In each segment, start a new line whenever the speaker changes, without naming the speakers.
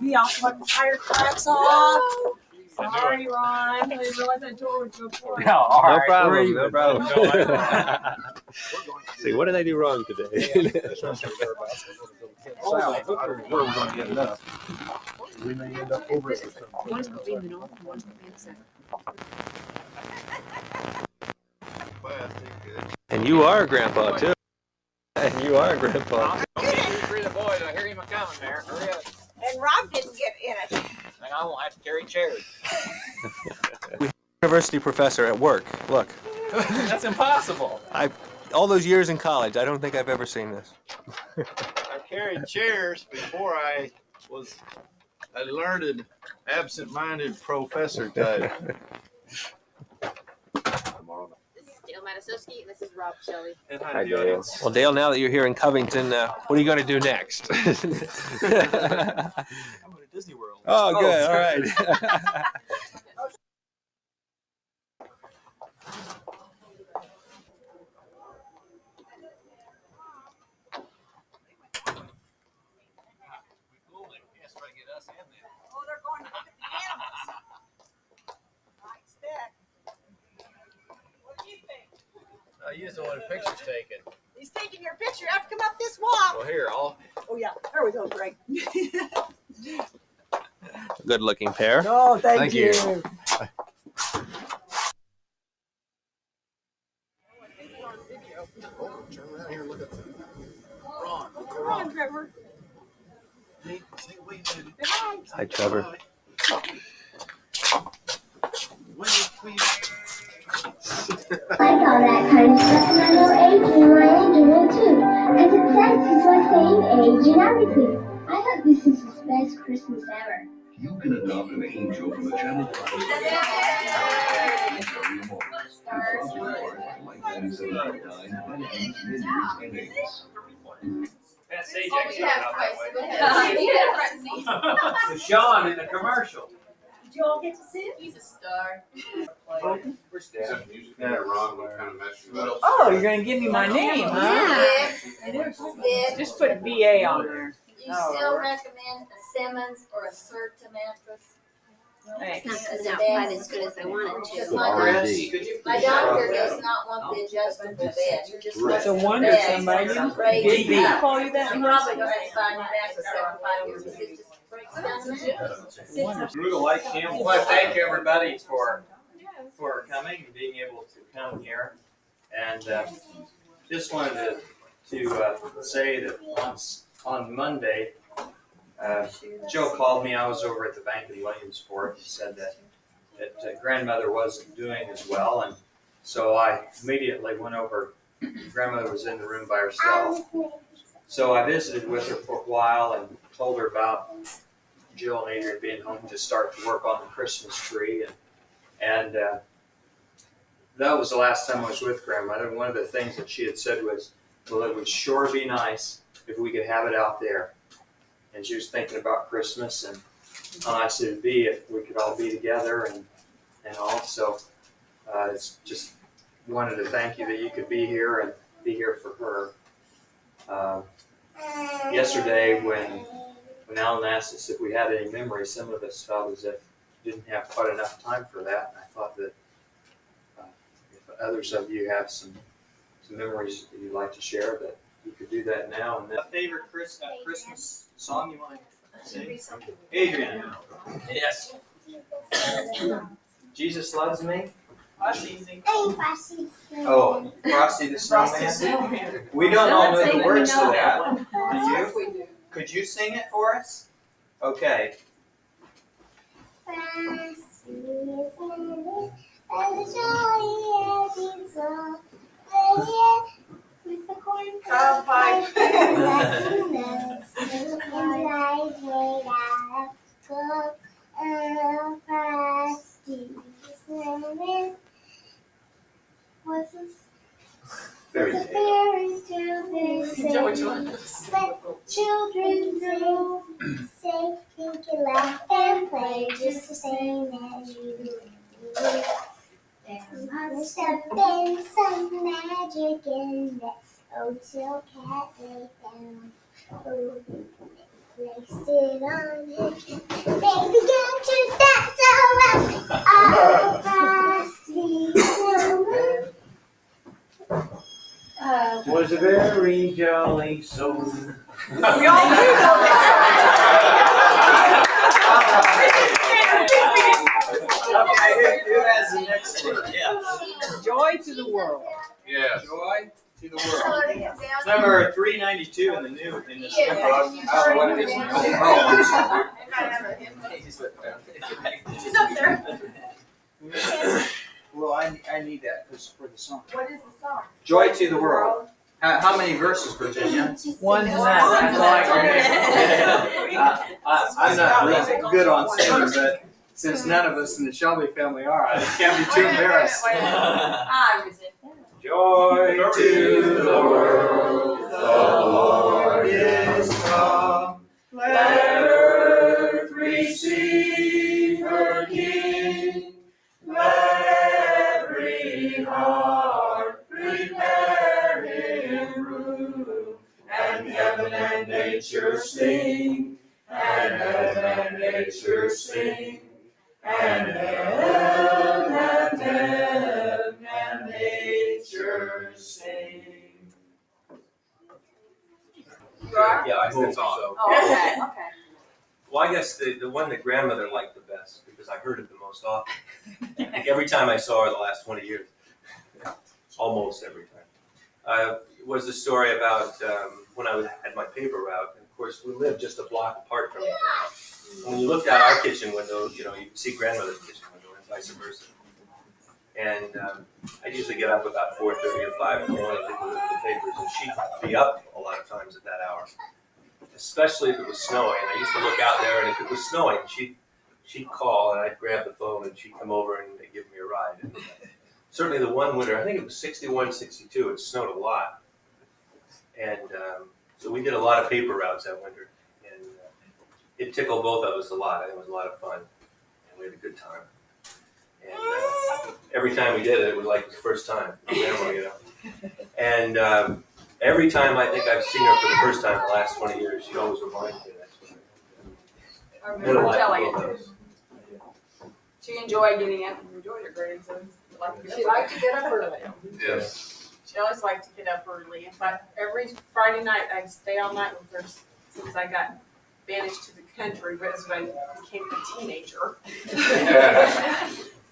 We also want the tire tracks off. Sorry, Ron. I didn't realize that door was open.
No, all
No
right,
problem. No
we're
problem.
even.
See, what did I do wrong today?
Where are we going to get enough? We may end up over it.
One's going to be in the north and one's going to be in the south.
And you are a grandpa too. And you are a grandpa.
Free the boys. I hear him coming there. Hurry up.
And Rob didn't get in it.
And I won't have to carry chairs.
University professor at work. Look,
That's impossible.
all those years in college, I don't think I've ever seen this.
I carried chairs before I was a learned, absent-minded professor type.
This is Dale Matasowski, and this is Rob Shelby.
And
Hi, Dale. Well, Dale, now that you're here in Covington, what are you going to do next?
I'm going to Disney World.
Oh, good. All right.
Oh, they're going to look at the animals. I expect. What do you think?
I used the one pictures taken.
He's taking your picture. You have to come up this walk.
Well, here,
Oh, yeah. There we go, Greg.
Good-looking pair.
Oh, thank
you.
turn around here and look at Ron.
Come on, Trevor.
Hey, say wait a minute.
Hi, Trevor.
I call that kind of stuff and I know age and my age will too. And success is like saying age and everything. I hope this is the best Christmas ever.
You can adopt an angel from the channel.
That sage actually out that way. So Sean in the commercial.
Did you all get to see it?
He's a star.
Where's Dad?
Yeah, Ron, what kind of mess you up?
Oh, you're going to give me my name, huh? Just put VA on there.
You still recommend a Simmons or a Serta mattress?
Thanks.
It's not cut out quite as good as I wanted
Because
to.
my doctor does not want the adjustable bed. He just wants
So
the
wonder
bed.
somebody
Breaks
did he
down.
call you that?
I'm probably going to find you back for 75 years because it just breaks down the mattress.
Through the light cam. Well, I thank everybody for coming and being able to come here. And just wanted to say that on Monday, Joe called me. I was over at the bank in Williamsport and said that grandmother wasn't doing as well. And so I immediately went over. Grandmother was in the room by herself. So I visited with her for a while and told her about Jill and Adrian being home to start to work on the Christmas tree. And that was the last time I was with Grandmother. And one of the things that she had said was, well, it would sure be nice if we could have it out there. And she was thinking about Christmas and how nice it would be if we could all be together and all. So it's just wanted to thank you that you could be here and be here for her. Yesterday when Alan asked us if we had any memories, some of us felt as if we didn't have quite enough time for that. And I thought that if others of you have some memories that you'd like to share, that you could do that now. And a favorite Christmas song you want to sing? Adrian. Yes. Jesus Loves Me.
That's easy.
Oh, Frosty the Snowman. We don't all know the words to that. Do you? Could you sing it for us? Okay.
With the corn
Child pipe.
What's this?
Very
The
good.
fairy tale they say, let children do. Say, think, and laugh and play just the same as you do. There must Must have been some magic in that hotel cat they found. Oh, placed it on his chest. They began to dance around all across the room.
Was a very jolly soul.
We all do know this
Okay, who has the next one? Yeah.
song. Joy to the world.
Yeah.
Joy to the world. It's number 392 in the new, in this new book.
What it is in the old
She's up there.
Well, I need that for the song.
What is the song?
Joy to the world. How many verses, Virginia?
One
I'm not real good on singing, but since none of us in the Shelby family are, I can't be too embarrassed. Joy to the world, the Lord is come. Let earth receive her King. Let every heart prepare him room. And heaven and nature sing. And heaven and nature sing. And heaven and nature sing.
Yeah, I hope so.
Oh, okay.
Well, I guess the one that grandmother liked the best because I heard it the most often. Like every time I saw her the last 20 years. Almost every time. Was the story about when I had my paper route. And of course, we lived just a block apart from each other. When you looked out our kitchen window, you could see grandmother's kitchen window and vice versa. And I'd usually get up about 4:30 or 5 in the morning to deliver the papers, and she'd be up a lot of times at that hour, especially if it was snowing. I used to look out there, and if it was snowing, she'd call, and I'd grab the phone, and she'd come over and give me a ride. And certainly the one winter, I think it was 61, 62, it snowed a lot. And so we did a lot of paper routes that winter, and it tickled both of us a lot. It was a lot of fun, and we had a good time. And every time we did it, it was like the first time, And every time I think I've seen her for the first time in the last 20 years, she always reminds me of that story.
I remember telling it. She enjoyed getting up and enjoyed her grandsons. She liked to get up early.
Yes.
She always liked to get up early. In fact, every Friday night I'd stay all night with her since I got banished to the country, but as I became a teenager.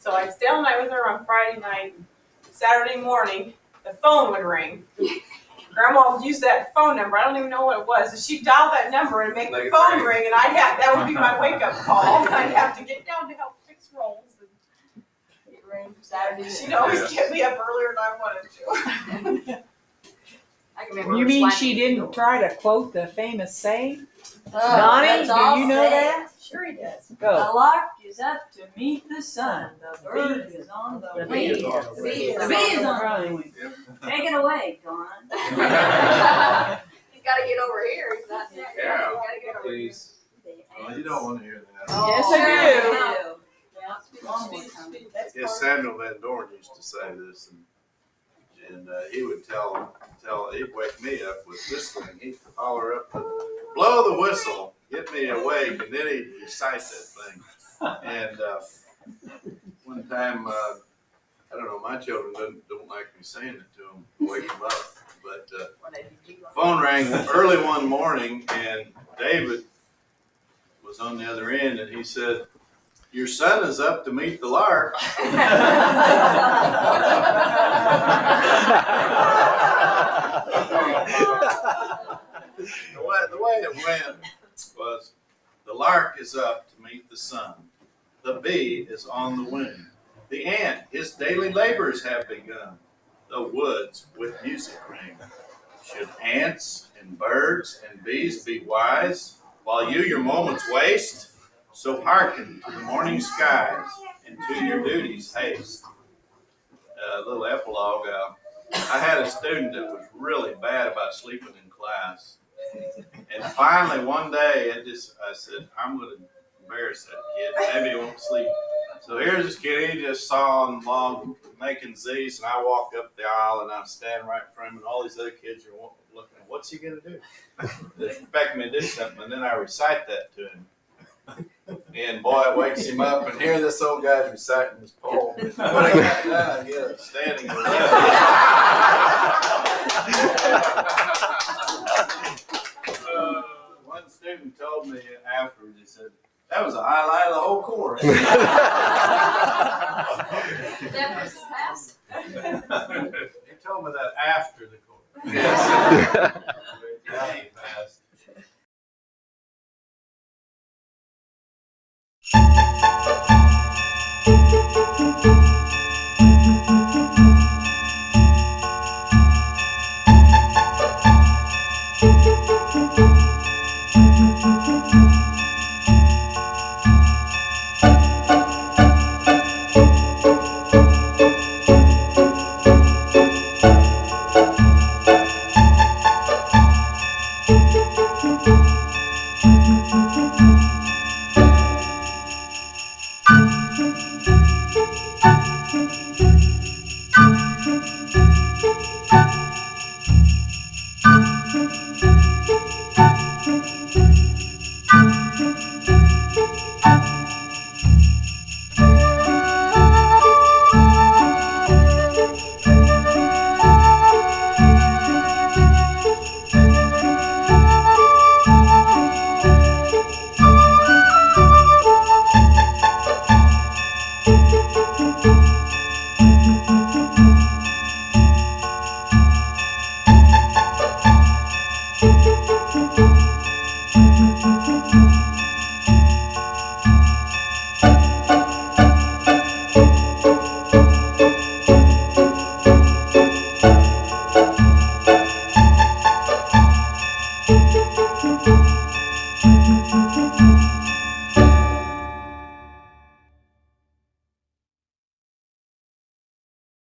So I'd stay all night with her on Friday night. Saturday morning, the phone would ring. Grandma would use that phone number. I don't even know what it was. And she'd dial that number and make the phone ring, and that would be my wake-up call. I'd have to get down to help fix rolls and get ready for Saturday. She'd always get me up earlier than I wanted to. I can remember
You
her
mean
slapping
she
me.
didn't try to quote the famous saying?
Oh,
Donnie,
that's
do
all
you know
said.
that?
Sure he does.
Go.
The lark is up to meet the sun. The bird is on the
The
wing.
bee is on
The bee is on the wing. Take it away, Dawn.
He's got to get over here. He's not.
Yeah.
He's got to get over here.
Please. Oh, you don't want to hear that.
Yes, I
do. One more time.
Yes, Samuel Van Dorn used to say this, and he would he'd wake me up with whistling. He'd holler up, blow the whistle, get me awake, and then he'd recite that thing. And one time, I don't know, my children don't like me saying it to them, wake them up. But phone rang early one morning, and David was on the other end, and he said, "Your son is up to meet the lark." The way it went was, the lark is up to meet the sun. The bee is on the wing. The ant, his daily labors have begun. The woods with music ring. Should ants and birds and bees be wise, while you your moments waste? So hearken to the morning skies, and to your duties haste. A little epilogue. I had a student that was really bad about sleeping in class. And finally one day I said, I'm going to embarrass that kid. Maybe he won't sleep So here's this kid, he just sawing log, making Z's, and I walk up the aisle and I'm standing right in front of him, and all these other kids are looking, what's he gonna do? They expect me to do something, and then I recite that to him. And boy, it wakes him up, and here this old guy's reciting this poem. When I got done, I get up standing one student told me afterwards, he said, that was the highlight of the whole course.
That person's house.
He told me that after the course.
Yes.
Yeah, he